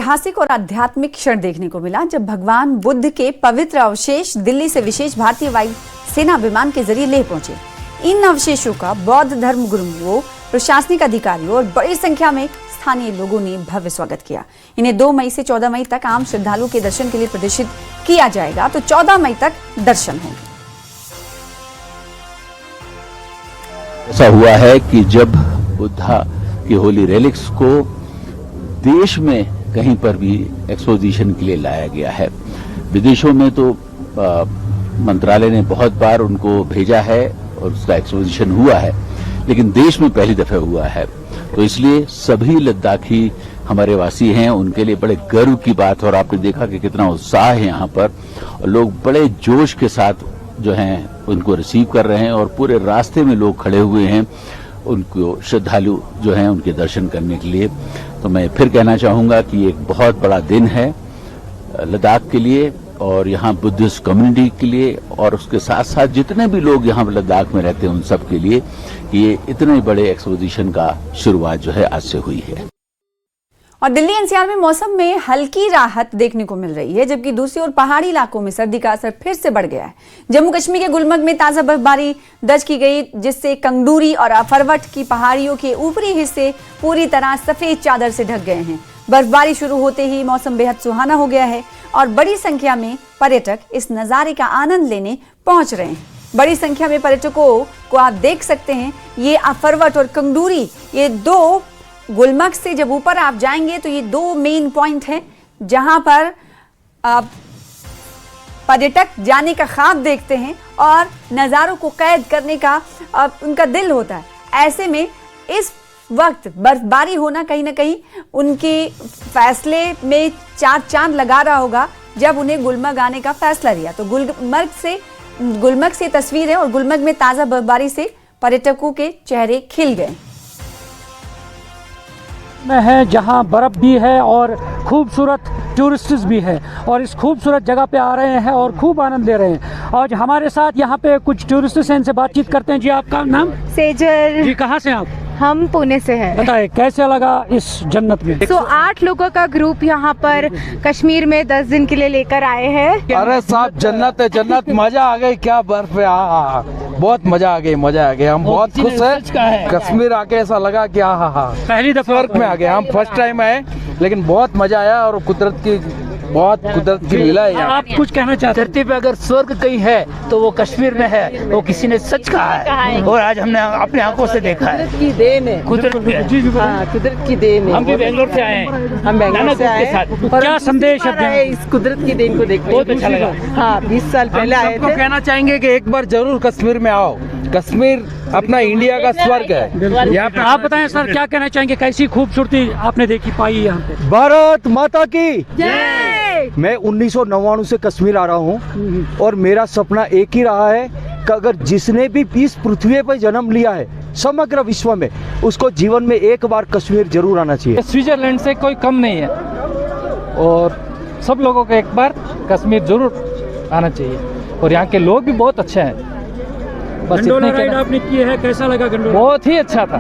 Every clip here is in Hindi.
ऐतिहासिक और आध्यात्मिक क्षण देखने को मिला जब भगवान बुद्ध के पवित्र अवशेष दिल्ली से विशेष भारतीय वायु सेना विमान के जरिए लेह पहुंचे। इन अवशेषों का बौद्ध धर्म गुरुओं, प्रशासनिक अधिकारियों और बड़ी संख्या में स्थानीय लोगों ने भव्य स्वागत किया। इन्हें 2 मई से 14 मई तक आम श्रद्धालुओं के दर्शन के लिए प्रदर्शित किया जाएगा, तो 14 मई तक दर्शन होंगे। ऐसा हुआ है कि जब बुद्धा की होली रेलिक्स को देश में कहीं पर भी एक्सपोजिशन के लिए लाया गया है। विदेशों में तो मंत्रालय ने बहुत बार उनको भेजा है और उसका एक्सपोजिशन हुआ है, लेकिन देश में पहली दफा हुआ है। तो इसलिए सभी लद्दाखी हमारे वासी हैं, उनके लिए बड़े गर्व की बात। और आपने देखा कि कितना उत्साह है यहाँ पर, और लोग बड़े जोश के साथ जो हैं उनको रिसीव कर रहे हैं, और पूरे रास्ते में लोग खड़े हुए हैं उनको श्रद्धालु जो हैं उनके दर्शन करने के लिए। तो मैं फिर कहना चाहूँगा कि एक बहुत बड़ा दिन है लद्दाख के लिए और यहाँ बुद्धिस्ट कम्युनिटी के लिए, और उसके साथ साथ जितने भी लोग यहाँ लद्दाख में रहते हैं उन सब के लिए कि ये इतने बड़े एक्सपोजिशन का शुरुआत जो है आज से हुई है। और दिल्ली एनसीआर में मौसम में हल्की राहत देखने को मिल रही है, जबकि दूसरी ओर पहाड़ी इलाकों में सर्दी का असर फिर से बढ़ गया है। जम्मू कश्मीर के गुलमर्ग में ताजा बर्फबारी दर्ज की गई, जिससे कंगडूरी और अफरवट की पहाड़ियों के ऊपरी हिस्से पूरी तरह सफेद चादर से ढक गए हैं। बर्फबारी शुरू होते ही मौसम बेहद सुहाना हो गया है और बड़ी संख्या में पर्यटक इस नजारे का आनंद लेने पहुंच रहे हैं। बड़ी संख्या में पर्यटकों को आप देख सकते हैं। ये अफरवट और कंगडूरी, ये 2 गुलमर्ग से जब ऊपर आप जाएंगे तो ये 2 मेन पॉइंट हैं जहां पर पर्यटक जाने का ख्वाब देखते हैं और नज़ारों को कैद करने का उनका दिल होता है। ऐसे में इस वक्त बर्फबारी होना कहीं ना कहीं उनके फैसले में 4 चांद लगा रहा होगा जब उन्हें गुलमर्ग आने का फैसला लिया। तो गुलमर्ग से तस्वीर है और गुलमर्ग में ताज़ा बर्फबारी से पर्यटकों के चेहरे खिल गए में है, जहां बर्फ भी है और खूबसूरत टूरिस्ट्स भी है और इस खूबसूरत जगह पे आ रहे हैं और खूब आनंद ले रहे हैं। और हमारे साथ यहाँ पे कुछ टूरिस्ट्स हैं, इनसे बातचीत करते हैं। जी, आपका नाम? सेजल। जी, कहाँ से आप? हम पुणे से हैं। बताइए कैसे लगा इस जन्नत में? 8 लोगों का ग्रुप यहाँ पर कश्मीर में 10 दिन के लिए लेकर आए हैं। अरे साहब जन्नत है, जन्नत। मजा आ गई, क्या बर्फ है, बहुत मजा आ गई। हम बहुत खुश हैं। कश्मीर आके ऐसा लगा कि पहली दफा स्वर्ग में आ गए। हम फर्स्ट टाइम आए, लेकिन बहुत मजा आया और कुदरत की लीला है। आप कुछ कहना चाहते हैं? धरती पे अगर स्वर्ग कहीं है तो वो कश्मीर में है, वो किसी ने सच कहा है और आज हमने अपनी आंखों से देखा है। कुदरत की देन है, कुदरत की देन है। हम भी बेंगलोर से आए हैं, हम बेंगलोर से आए हैं। क्या संदेश है इस कुदरत की देन को देखते? बहुत अच्छा लगा। हाँ, 20 साल पहले आए थे। कहना चाहेंगे कि एक बार जरूर कश्मीर में आओ। कश्मीर अपना इंडिया का स्वर्ग है। यहाँ पे आप बताएं सर, क्या कहना चाहेंगे? कैसी खूबसूरती आपने देखी पाई यहाँ पे? भारत माता की जय। मैं 1999 से कश्मीर आ रहा हूँ और मेरा सपना एक ही रहा है कि अगर जिसने भी इस पृथ्वी पर जन्म लिया है समग्र विश्व में, उसको जीवन में एक बार कश्मीर जरूर आना चाहिए। स्विट्जरलैंड से कोई कम नहीं है और सब लोगों को एक बार कश्मीर जरूर आना चाहिए और यहाँ के लोग भी बहुत अच्छे हैं। गंडोला राइड आपने की है, कैसा लगा गंडोला? बहुत ही अच्छा था।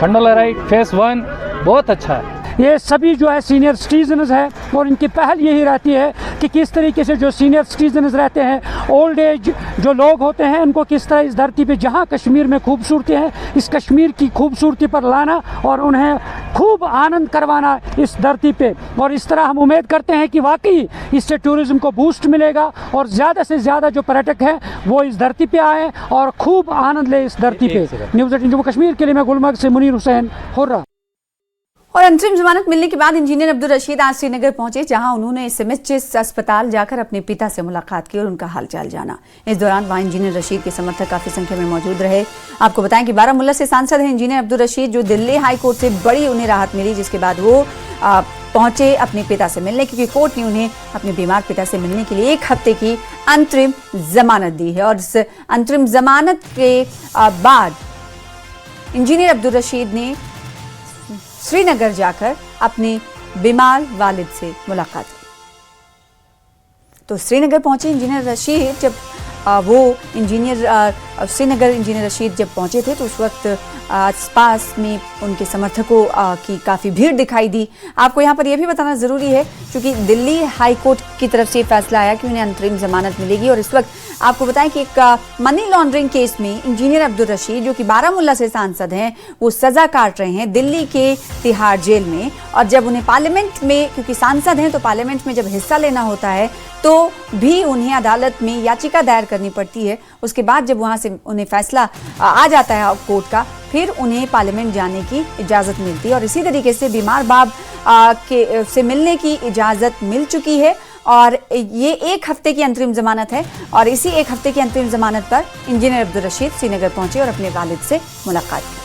गंडोला राइड फेस 1 बहुत अच्छा है। ये सभी जो है सीनियर सिटीजन्स है और इनकी पहल यही रहती है कि किस तरीके से जो सीनियर सिटीजन्स रहते हैं, ओल्ड एज जो लोग होते हैं, उनको किस तरह इस धरती पे जहाँ कश्मीर में खूबसूरती है, इस कश्मीर की खूबसूरती पर लाना और उन्हें खूब आनंद करवाना इस धरती पे। और इस तरह हम उम्मीद करते हैं कि वाकई इससे टूरिज्म को बूस्ट मिलेगा और ज़्यादा से ज़्यादा जो पर्यटक हैं वो इस धरती पे आएँ और खूब आनंद ले इस धरती पे। न्यूज़ 18 जम्मू कश्मीर के लिए मैं गुलमर्ग से मुनीर हुसैन हुर्रा। और अंतरिम जमानत मिलने के बाद इंजीनियर अब्दुल रशीद आज श्रीनगर पहुंचे, जहां उन्होंने एसएमएच अस्पताल जाकर अपने पिता से मुलाकात की और उनका हालचाल जाना। इस दौरान वहां इंजीनियर रशीद के समर्थक काफी संख्या में मौजूद रहे। आपको बताएं कि बारामूला से सांसद हैं इंजीनियर अब्दुल रशीद, जो दिल्ली हाई कोर्ट से बड़ी उन्हें राहत मिली, जिसके बाद वो पहुंचे अपने पिता से मिलने, क्योंकि कोर्ट ने उन्हें अपने बीमार पिता से मिलने के लिए 1 हफ्ते की अंतरिम जमानत दी है। और इस अंतरिम जमानत के बाद इंजीनियर अब्दुल रशीद ने श्रीनगर जाकर अपने बीमार वालिद से मुलाकात की। तो श्रीनगर पहुंचे इंजीनियर रशीद, जब वो इंजीनियर श्रीनगर इंजीनियर रशीद जब पहुंचे थे तो उस वक्त आसपास में उनके समर्थकों की काफ़ी भीड़ दिखाई दी। आपको यहाँ पर यह भी बताना ज़रूरी है क्योंकि दिल्ली हाई कोर्ट की तरफ से फैसला आया कि उन्हें अंतरिम जमानत मिलेगी। और इस वक्त आपको बताएं कि एक मनी लॉन्ड्रिंग केस में इंजीनियर अब्दुल रशीद, जो कि बारामूला से सांसद हैं, वो सज़ा काट रहे हैं दिल्ली के तिहाड़ जेल में। और जब उन्हें पार्लियामेंट में, क्योंकि सांसद हैं तो पार्लियामेंट में जब हिस्सा लेना होता है तो भी उन्हें अदालत में याचिका दायर करनी पड़ती है। उसके बाद जब वहाँ से उन्हें फैसला आ जाता है कोर्ट का, फिर उन्हें पार्लियामेंट जाने की इजाज़त मिलती है। और इसी तरीके से बीमार बाप से मिलने की इजाज़त मिल चुकी है और ये 1 हफ्ते की अंतरिम जमानत है। और इसी 1 हफ्ते की अंतरिम जमानत पर इंजीनियर अब्दुल रशीद श्रीनगर पहुंचे और अपने वालिद से मुलाकात की।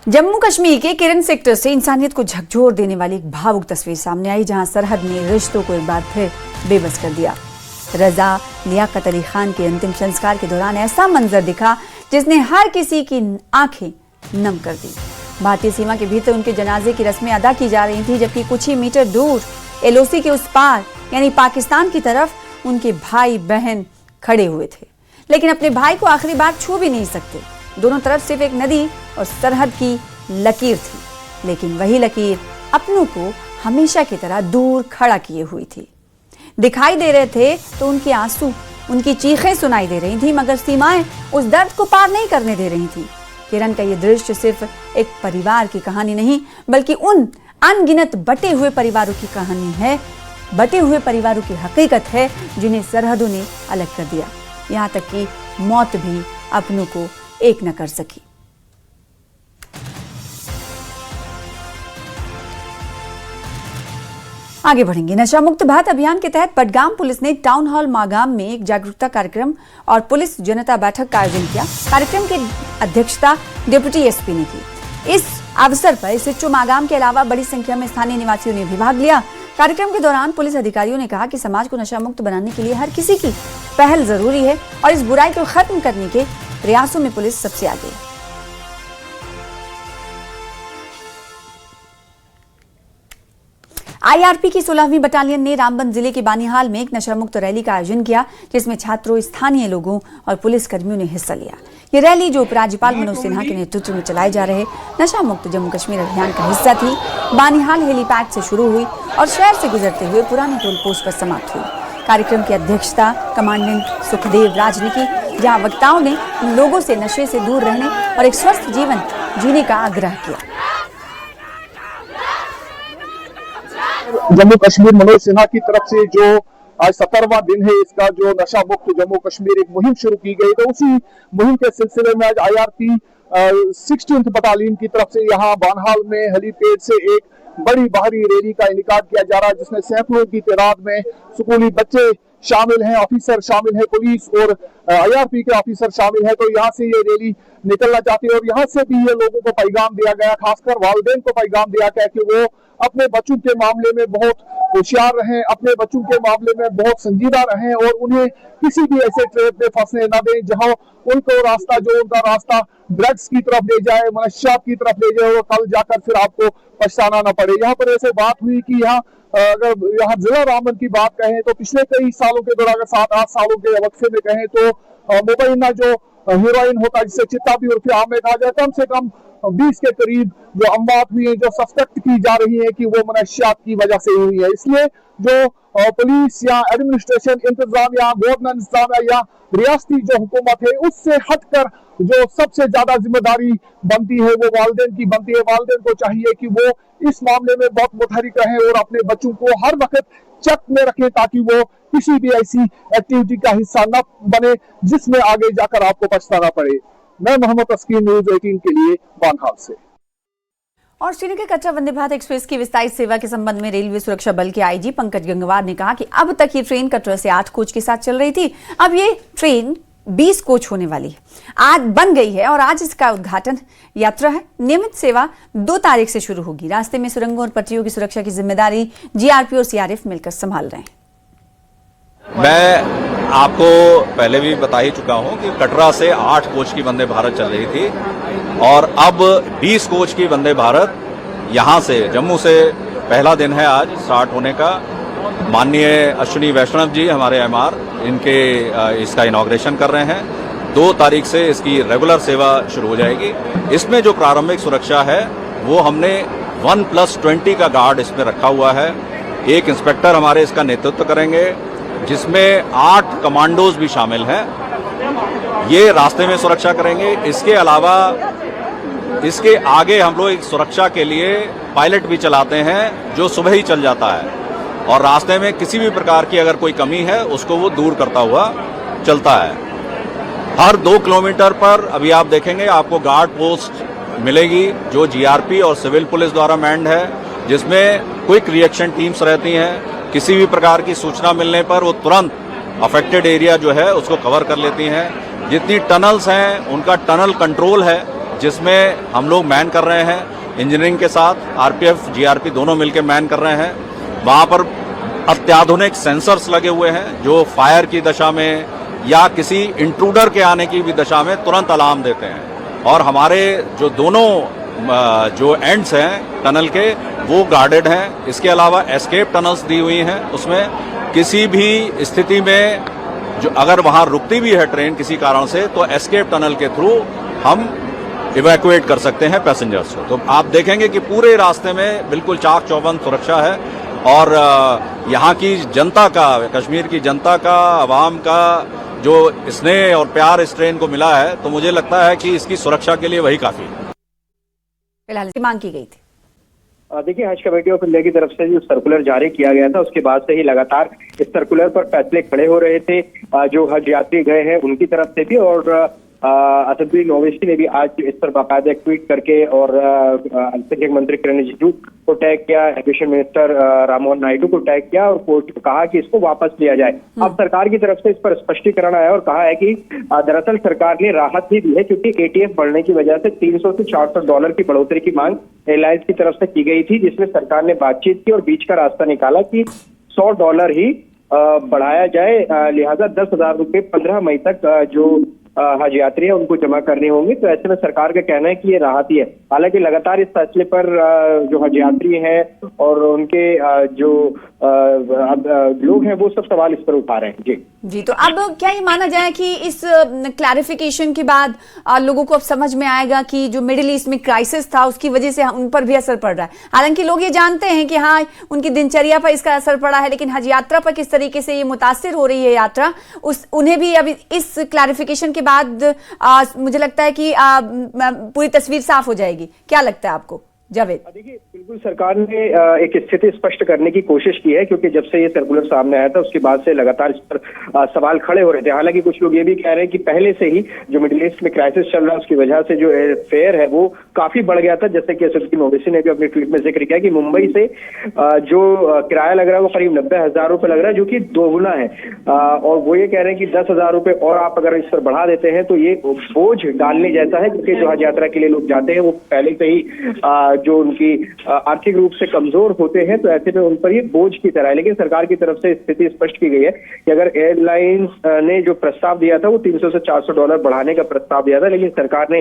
जम्मू कश्मीर के किरण सेक्टर से इंसानियत को झकझोर देने वाली एक भावुक तस्वीर सामने आई, जहां सरहद ने रिश्तों को एक बार फिर बेबस कर दिया। रजा लियाकत अली खान के अंतिम संस्कार के दौरान ऐसा मंजर दिखा जिसने हर किसी की आंखें नम कर दी। भारतीय सीमा के भीतर उनके जनाजे की रस्में अदा की जा रही थी, जबकि कुछ ही मीटर दूर एलओसी के उस पार यानी पाकिस्तान की तरफ उनके भाई बहन खड़े हुए थे, लेकिन अपने भाई को आखिरी बार छू भी नहीं सकते। दोनों तरफ सिर्फ एक नदी और सरहद की लकीर थी, लेकिन वही लकीर अपनों को हमेशा की तरह दूर खड़ा किए हुई थी। दिखाई दे रहे थे तो उनके आंसू, उनकी चीखें सुनाई दे रही थी, मगर सीमाएं उस दर्द को पार नहीं करने दे रही थी। किरण का ये दृश्य सिर्फ एक परिवार की कहानी नहीं, बल्कि उन अनगिनत बटे हुए परिवारों की कहानी है, बटे हुए परिवारों की हकीकत है जिन्हें सरहदों ने अलग कर दिया। यहाँ तक कि मौत भी अपनों को एक न कर सकी। आगे बढ़ेंगे। नशा मुक्त भारत अभियान के तहत पडगाम पुलिस ने टाउन हॉल मागाम में एक जागरूकता कार्यक्रम और पुलिस जनता बैठक का आयोजन किया। कार्यक्रम की अध्यक्षता डिप्टी एसपी ने की। इस अवसर पर एसएचओ मागाम के अलावा बड़ी संख्या में स्थानीय निवासियों ने भी भाग लिया। कार्यक्रम के दौरान पुलिस अधिकारियों ने कहा कि समाज को नशा मुक्त बनाने के लिए हर किसी की पहल जरूरी है और इस बुराई को खत्म करने के प्रयासों में पुलिस सबसे आगे है। आईआरपी की 16वीं बटालियन ने रामबन जिले के बानीहाल में एक नशा मुक्त रैली का आयोजन किया, जिसमें छात्रों, स्थानीय लोगों और पुलिस कर्मियों ने हिस्सा लिया। ये रैली, जो उपराज्यपाल मनोज सिन्हा के नेतृत्व में चलाए जा रहे नशा मुक्त जम्मू कश्मीर अभियान का हिस्सा थी, बानीहाल हेलीपैड से शुरू हुई और शहर से गुजरते हुए पुराने टोल पोस्ट पर समाप्त हुई। कार्यक्रम की अध्यक्षता कमांडेंट सुखदेव राज ने की, जहां वक्ताओं ने लोगों से नशे से दूर रहने और एक स्वस्थ जीवन जीने का आग्रह किया। जम्मू कश्मीर मनोज सिन्हा की तरफ से जो आज 17वां दिन है इसका, जो नशा मुक्त जम्मू कश्मीर एक मुहिम शुरू की गई, तो उसी मुहिम के सिलसिले में आज आईआरपी 16th बटालियन की तरफ से यहाँ बानहाल में हेलीपैड से एक बड़ी बाहरी रैली का इनेकाद किया जा रहा है, जिसमें सैकड़ों की तादाद में स्कूली बच्चे शामिल हैं, ऑफिसर शामिल है, पुलिस और आईआरपी के ऑफिसर शामिल है। तो यहाँ से ये रैली निकलना चाहती है और यहाँ से भी ये लोगों को पैगाम दिया गया, खासकर वालिदैन को पैगाम दिया गया कि वो अपने बच्चों के मामले में बहुत होशियार रहें, अपने बच्चों के मामले में बहुत संजीदा रहें और उन्हें किसी भी ऐसे ट्रैप में फंसने न दें जहां उनको उनका रास्ता ड्रग्स की तरफ ले जाए, मनशियात की तरफ ले जाए और कल जाकर फिर आपको पछताना न पड़े। यहाँ पर ऐसे बात हुई कि अगर यहाँ जिला रामबन की बात कहें तो पिछले कई सालों के दौरान, अगर 7-8 सालों के वक्फे में कहें तो मुबैना जो हीरोइन होता है, जिसे चित्ता भी उर्फे आम में कहा जाए, कम से कम 20 के करीब जो अमवात हुई है, जो सस्पेक्ट की जा रही है कि वो मनशियात की वजह से हुई है। इसलिए जो पुलिस या एडमिनिस्ट्रेशन इंतजाम या गवर्नमेंट इंतजाम या रियासती जो हुकूमत है, उससे हटकर जो सबसे ज्यादा जिम्मेदारी बनती है वो वालिदैन की बनती है। वालिदैन को चाहिए कि वो इस मामले में बहुत मुतहरिक रहें और अपने बच्चों को हर वक्त चेक में रखें ताकि वो किसी भी ऐसी एक्टिविटी का हिस्सा न बने जिसमें आगे जाकर आपको पछताना पड़े। मैं मोहम्मद अस्कीन, न्यूज़ 18 के लिए बानहाल से। और श्रीनगर कटरा वंदे भारत एक्सप्रेस की विस्तारित सेवा के संबंध में रेलवे सुरक्षा बल के आईजी पंकज गंगवार ने कहा कि अब तक ये ट्रेन कटरा से 8 कोच के साथ चल रही थी, अब ये ट्रेन 20 कोच होने वाली है, आज बन गई है और आज इसका उद्घाटन यात्रा है। नियमित सेवा 2 तारीख से शुरू होगी। रास्ते में सुरंगों और पटरियों की सुरक्षा की जिम्मेदारी जीआरपी और सीआरएफ मिलकर संभाल रहे हैं। मैं आपको पहले भी बता ही चुका हूं कि कटरा से 8 कोच की वंदे भारत चल रही थी और अब 20 कोच की वंदे भारत यहां से, जम्मू से पहला दिन है आज स्टार्ट होने का। माननीय अश्विनी वैष्णव जी, हमारे एमआर, इनके इसका इनॉग्रेशन कर रहे हैं। 2 तारीख से इसकी रेगुलर सेवा शुरू हो जाएगी। इसमें जो प्रारंभिक सुरक्षा है वो हमने 1+20 का गार्ड इसमें रखा हुआ है। एक इंस्पेक्टर हमारे इसका नेतृत्व करेंगे, जिसमें 8 कमांडोज भी शामिल हैं। ये रास्ते में सुरक्षा करेंगे। इसके अलावा इसके आगे हम लोग एक सुरक्षा के लिए पायलट भी चलाते हैं, जो सुबह ही चल जाता है और रास्ते में किसी भी प्रकार की अगर कोई कमी है उसको वो दूर करता हुआ चलता है। हर 2 किलोमीटर पर अभी आप देखेंगे आपको गार्ड पोस्ट मिलेगी, जो जीआरपी और सिविल पुलिस द्वारा मैंड है, जिसमें क्विक रिएक्शन टीम्स रहती हैं। किसी भी प्रकार की सूचना मिलने पर वो तुरंत अफेक्टेड एरिया जो है उसको कवर कर लेती हैं। जितनी टनल्स हैं उनका टनल कंट्रोल है, जिसमें हम लोग मैन कर रहे हैं इंजीनियरिंग के साथ। आरपीएफ जीआरपी दोनों मिलकर मैन कर रहे हैं। वहाँ पर अत्याधुनिक सेंसर्स लगे हुए हैं, जो फायर की दशा में या किसी इंट्रूडर के आने की भी दशा में तुरंत अलार्म देते हैं। और हमारे जो दोनों जो एंड्स हैं टनल के वो गार्डेड हैं। इसके अलावा एस्केप टनल्स दी हुई हैं, उसमें किसी भी स्थिति में जो अगर वहाँ रुकती भी है ट्रेन किसी कारण से, तो एस्केप टनल के थ्रू हम इवैक्यूएट कर सकते हैं पैसेंजर्स को। तो आप देखेंगे कि पूरे रास्ते में बिल्कुल चाक चौबंद सुरक्षा है। और यहाँ की जनता का, कश्मीर की जनता का, आवाम का जो स्नेह और प्यार इस ट्रेन को मिला है, तो मुझे लगता है कि इसकी सुरक्षा के लिए वही काफी है। फिलहाल मांग की गई थी। देखिए, हज कमेटी ऑफ इंडिया की तरफ से जो सर्कुलर जारी किया गया था, उसके बाद से ही लगातार इस सर्कुलर पर फैसले खड़े हो रहे थे। जो हज यात्री गए हैं उनकी तरफ से भी, और असदुद्दीन ओवैसी ने भी आज इस पर बाकायदा ट्वीट करके और अल्पसंख्यक मंत्री किरण रिजिजू को टैग किया, एजुकेशन मिनिस्टर राममोहन नायडू को टैग किया और कहा कि इसको वापस लिया जाए। अब सरकार की तरफ से इस पर स्पष्टीकरण आया और कहा है कि दरअसल सरकार ने राहत ही दी है, क्योंकि एटीएफ बढ़ने की वजह से $300 से $400 की बढ़ोतरी की मांग एयरलाइंस की तरफ से की गई थी, जिसमें सरकार ने बातचीत की और बीच का रास्ता निकाला कि $100 ही बढ़ाया जाए। लिहाजा 10,000 रुपये 15 मई तक जो हज यात्री है उनको जमा करने होंगे। तो ऐसे में सरकार का कहना है कि ये राहत ही है। हालांकि लगातार इस फैसले पर जो हज यात्री हैं और उनके जो लोग हैं वो सब सवाल इस पर उठा रहे हैं। जी, तो अब क्या ये माना जाए कि इस क्लैरिफिकेशन के बाद लोगों को अब समझ में आएगा कि जो मिडिल ईस्ट में क्राइसिस था उसकी वजह से उन पर भी असर पड़ रहा है। हालांकि लोग ये जानते हैं कि हाँ, उनकी दिनचर्या पर इसका असर पड़ा है, लेकिन हज यात्रा पर किस तरीके से ये मुतासिर हो रही है यात्रा, उन्हें भी अभी इस क्लैरिफिकेशन के बाद मुझे लगता है कि पूरी तस्वीर साफ हो जाएगी। क्या लगता है आपको जावेद? देखिए, बिल्कुल सरकार ने एक स्थिति स्पष्ट करने की कोशिश की है, क्योंकि जब से ये सर्कुलर सामने आया था उसके बाद से लगातार इस पर सवाल खड़े हो रहे थे। हालांकि कुछ लोग ये भी कह रहे हैं कि पहले से ही जो मिडिल ईस्ट में क्राइसिस चल रहा है उसकी वजह से जो फेयर है वो काफी बढ़ गया था। जैसे कि असदुद्दीन ओवैसी ने भी अपने ट्वीट में जिक्र किया कि मुंबई से जो किराया लग रहा है वो करीब 90,000 रुपये लग रहा है, जो कि दोगुना है। और वो ये कह रहे हैं कि 10,000 रुपये और आप अगर इस पर बढ़ा देते हैं तो ये बोझ डालने जैसा है, क्योंकि जो हज यात्रा के लिए लोग जाते हैं वो पहले से ही जो उनकी आर्थिक रूप से कमजोर होते हैं, तो ऐसे में उन पर ये बोझ की तरह है। लेकिन सरकार की तरफ से स्थिति स्पष्ट की गई है कि अगर एयरलाइंस ने जो प्रस्ताव दिया था वो $300 से $400 बढ़ाने का प्रस्ताव दिया था, लेकिन सरकार ने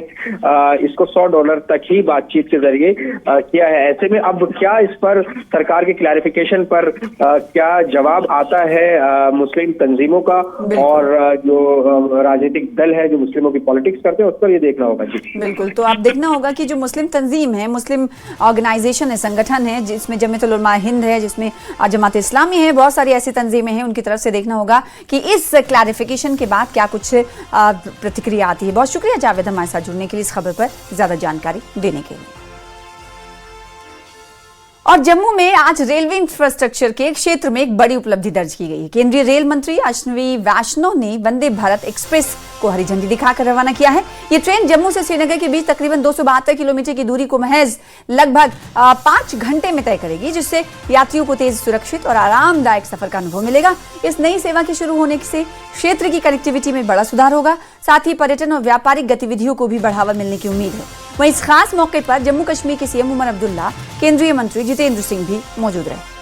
इसको $100 तक ही बातचीत के जरिए किया है। ऐसे में अब क्या इस पर सरकार के क्लैरिफिकेशन पर क्या जवाब आता है मुस्लिम तंजीमों का और जो राजनीतिक दल है जो मुस्लिमों की पॉलिटिक्स करते हैं, उस पर ये देखना होगा। जी बिल्कुल, तो आप देखना होगा कि जो मुस्लिम तंजीम है, मुस्लिम ऑर्गेनाइजेशन है, संगठन है, जिसमें जमीयतुल उलमा हिंद है, जिसमें जमात इस्लामी है, बहुत सारी ऐसी तंजीमें हैं, उनकी तरफ से देखना होगा कि इस क्लैरिफिकेशन के बाद क्या कुछ प्रतिक्रिया आती है। बहुत शुक्रिया जावेद हमारे साथ जुड़ने के लिए, इस खबर पर ज्यादा जानकारी देने के लिए। और जम्मू में आज रेलवे इंफ्रास्ट्रक्चर के क्षेत्र में एक बड़ी उपलब्धि दर्ज की गई है। केंद्रीय रेल मंत्री अश्विनी वैष्णव ने वंदे भारत एक्सप्रेस को हरी झंडी दिखाकर रवाना किया है। ये ट्रेन जम्मू से श्रीनगर के बीच तकरीबन 272 किलोमीटर की दूरी को महज लगभग 5 घंटे में तय करेगी, जिससे यात्रियों को तेज, सुरक्षित और आरामदायक सफर का अनुभव मिलेगा। इस नई सेवा के शुरू होने से क्षेत्र की कनेक्टिविटी में बड़ा सुधार होगा, साथ ही पर्यटन और व्यापारिक गतिविधियों को भी बढ़ावा मिलने की उम्मीद है। वहीं इस खास मौके पर जम्मू कश्मीर के सीएम उमर अब्दुल्ला, केंद्रीय मंत्री जितेंद्र सिंह भी मौजूद रहे।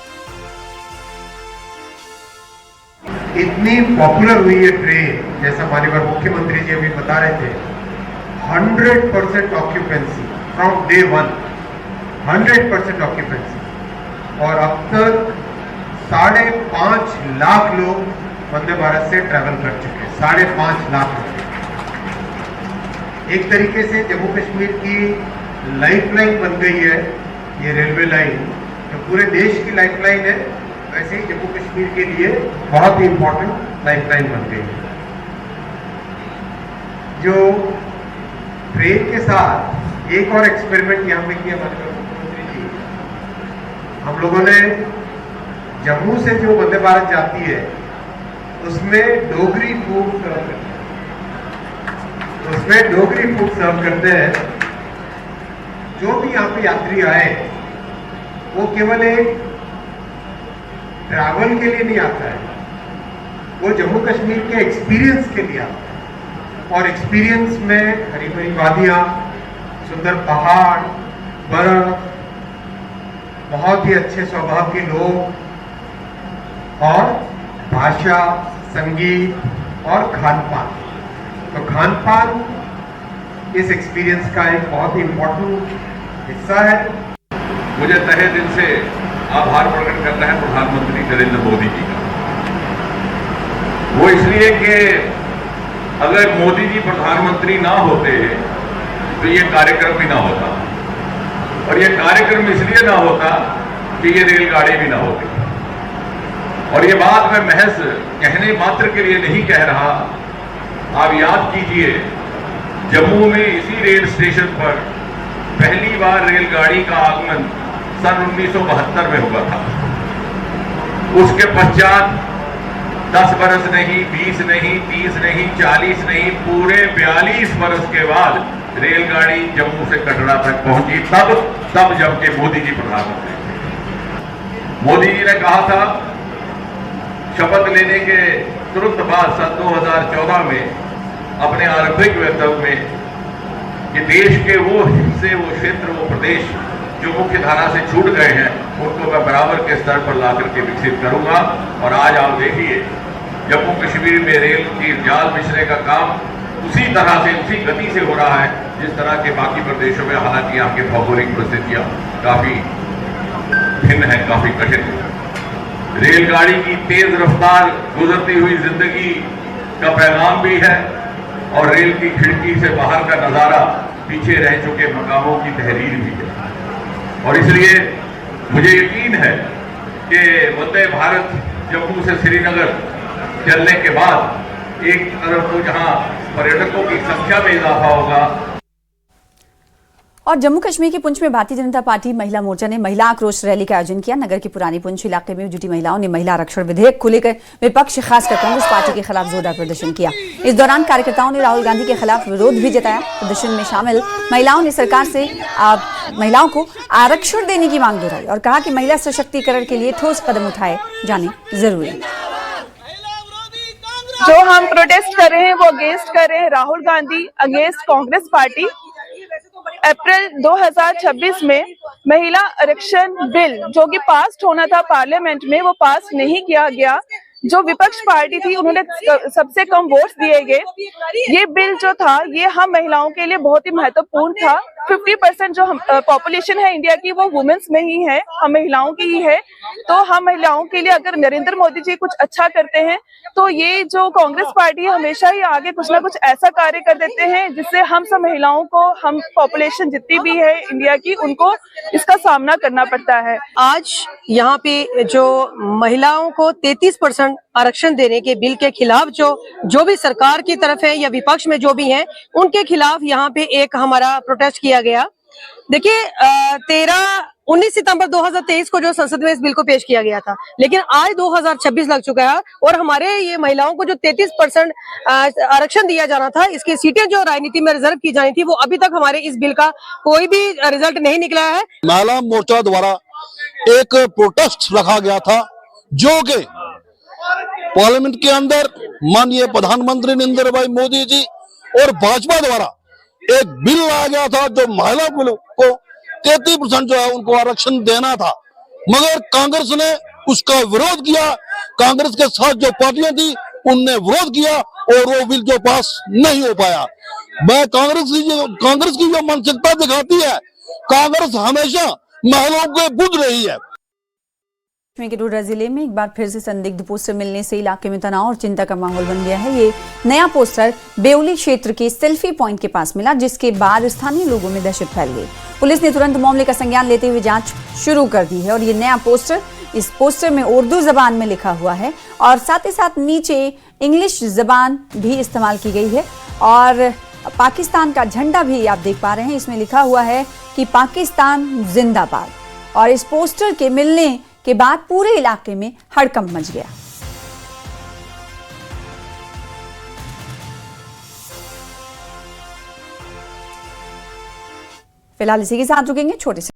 इतनी पॉपुलर हुई है ट्रेन, जैसा माननीय मुख्यमंत्री जी अभी बता रहे थे, 100% ऑक्यूपेंसी फ्रॉम डे 1, 100% ऑक्यूपेंसी। और अब तक 5.5 लाख लोग वंदे भारत से ट्रैवल कर चुके हैं, 5.5 लाख लोग। एक तरीके से जम्मू कश्मीर की लाइफलाइन बन गई है ये रेलवे लाइन, तो पूरे देश की लाइफलाइन है, वैसे ही जम्मू कश्मीर के लिए बहुत ही इंपॉर्टेंट लाइफलाइन बन गई है। जो ट्रेन के साथ एक और एक्सपेरिमेंट यहाँ पे किया माननीय मुख्यमंत्री जी, हम लोगों ने जम्मू से जो वंदे भारत जाती है उसमें डोगरी फूड सर्व करते हैं। जो भी यहाँ पे यात्री आए वो केवल एक ट्रैवल के लिए नहीं आता है, वो जम्मू कश्मीर के एक्सपीरियंस के लिए आता है। और एक्सपीरियंस में हरी भरी वादियां, सुंदर पहाड़, बर्फ, बहुत ही अच्छे स्वभाव के लोग और भाषा, संगीत और खान पान। तो खान पान इस एक्सपीरियंस का एक बहुत ही इम्पोर्टेंट हिस्सा है। मुझे तहे दिल से आभार प्रकट करना है प्रधानमंत्री नरेंद्र मोदी जी का। वो इसलिए कि अगर मोदी जी प्रधानमंत्री ना होते तो ये कार्यक्रम भी ना होता, और ये कार्यक्रम इसलिए ना होता कि ये रेलगाड़ी भी ना होती। और ये बात मैं महज कहने मात्र के लिए नहीं कह रहा। आप याद कीजिए, जम्मू में इसी रेल स्टेशन पर पहली बार रेलगाड़ी का आगमन सन 1972 में हुआ था। उसके पश्चात 10 बरस नहीं, 20 नहीं, 30 नहीं, 40 नहीं, पूरे 42 बरस के बाद रेलगाड़ी जम्मू से कटरा तक पहुंची, तब जबकि मोदी जी प्रधानमंत्री थे। मोदी जी ने कहा था शपथ लेने के तुरंत बाद सन 2014 में अपने आरंभिक वक्तव्य में कि देश के वो हिस्से, वो क्षेत्र, वो प्रदेश जो मुख्य धारा से छूट गए हैं उनको मैं बराबर के स्तर पर ला करके विकसित करूंगा। और आज आप देखिए जम्मू कश्मीर में रेल की जाल बिछने का काम उसी तरह से, उसी गति से हो रहा है जिस तरह के बाकी प्रदेशों में। हालांकि यहाँ की भौगोलिक परिस्थितियां काफी भिन्न है, काफी कठिन है। रेलगाड़ी की तेज रफ्तार गुजरती हुई जिंदगी का पैगाम भी है, और रेल की खिड़की से बाहर का नजारा पीछे रह चुके मकामों की तहरीर भी है। और इसलिए मुझे यकीन है कि वंदे भारत जम्मू से श्रीनगर चलने के बाद एक तरफ तो जहां पर्यटकों की संख्या में इजाफा होगा। और जम्मू कश्मीर के पुंछ में भारतीय जनता पार्टी महिला मोर्चा ने महिला आक्रोश रैली का आयोजन किया। नगर की पुरानी पुंछ इलाके में जुटी महिलाओं ने महिला आरक्षण विधेयक को लेकर विपक्ष, खासकर कांग्रेस पार्टी के खिलाफ जोरदार प्रदर्शन किया। इस दौरान कार्यकर्ताओं ने राहुल गांधी के खिलाफ विरोध भी जताया। प्रदर्शन में शामिल महिलाओं ने सरकार से महिलाओं को आरक्षण देने की मांग दोहराई और कहा कि महिला सशक्तिकरण के लिए ठोस कदम उठाए जाने जरूरी है। जो हम प्रोटेस्ट कर रहे हैं वो अगेंस्ट कर रहे हैं राहुल गांधी, अगेंस्ट कांग्रेस पार्टी। अप्रैल 2026 में महिला आरक्षण बिल जो कि पास होना था पार्लियामेंट में, वो पास नहीं किया गया। जो विपक्ष पार्टी थी उन्होंने सबसे कम वोट्स दिए गए। ये बिल जो था ये हम महिलाओं के लिए बहुत ही महत्वपूर्ण था। 50% जो पॉपुलेशन है इंडिया की वो वुमेन्स में ही है, हम महिलाओं की ही है। तो हम महिलाओं के लिए अगर नरेंद्र मोदी जी कुछ अच्छा करते हैं तो ये जो कांग्रेस पार्टी हमेशा ही आगे कुछ ना कुछ ऐसा कार्य कर देते हैं जिससे हम सब महिलाओं को, हम पॉपुलेशन जितनी भी है इंडिया की, उनको इसका सामना करना पड़ता है। आज यहाँ पे जो महिलाओं को 33% आरक्षण देने के बिल के खिलाफ जो भी सरकार की तरफ है या विपक्ष में जो भी हैं उनके खिलाफ यहाँ पे एक हमारा प्रोटेस्ट किया गया। देखिए 19 सितंबर 2023 को जो संसद में इस बिल को पेश किया गया था, लेकिन आज 2026 लग चुका है और हमारे ये महिलाओं को जो 33% आरक्षण दिया जाना था, इसकी सीटें जो राजनीति में रिजर्व की जानी थी, वो अभी तक हमारे इस बिल का कोई भी रिजल्ट नहीं निकला है। महिला मोर्चा द्वारा एक प्रोटेस्ट रखा गया था जो कि पार्लियामेंट के अंदर माननीय प्रधानमंत्री नरेंद्र भाई मोदी जी और भाजपा द्वारा एक बिल लाया गया था जो महिला को 33% जो है उनको आरक्षण देना था, मगर कांग्रेस ने उसका विरोध किया। कांग्रेस के साथ जो पार्टियां थी उनने विरोध किया और वो बिल जो पास नहीं हो पाया। मैं कांग्रेस की जो मानसिकता दिखाती है, कांग्रेस हमेशा महिलाओं के बुद्ध रही है। के डोडा जिले में एक बार फिर से संदिग्ध पोस्टर मिलने से इलाके में तनाव और चिंता का माहौल बन गया है। ये नया पोस्टर बेउली क्षेत्र के सेल्फी पॉइंट के पास मिला, जिसके बाद स्थानीय लोगों में दहशत फैल गई। पुलिस ने तुरंत मामले का संज्ञान लेते हुए जांच शुरू कर दी है और ये नया पोस्टर, इस पोस्टर में उर्दू जबान में लिखा हुआ है और साथ ही साथ नीचे इंग्लिश जबान भी इस्तेमाल की गई है और पाकिस्तान का झंडा भी आप देख पा रहे हैं। इसमें लिखा हुआ है कि पाकिस्तान जिंदाबाद। और इस पोस्टर के मिलने के बाद पूरे इलाके में हड़कंप मच गया। फिलहाल इसी के साथ रुकेंगे छोटे से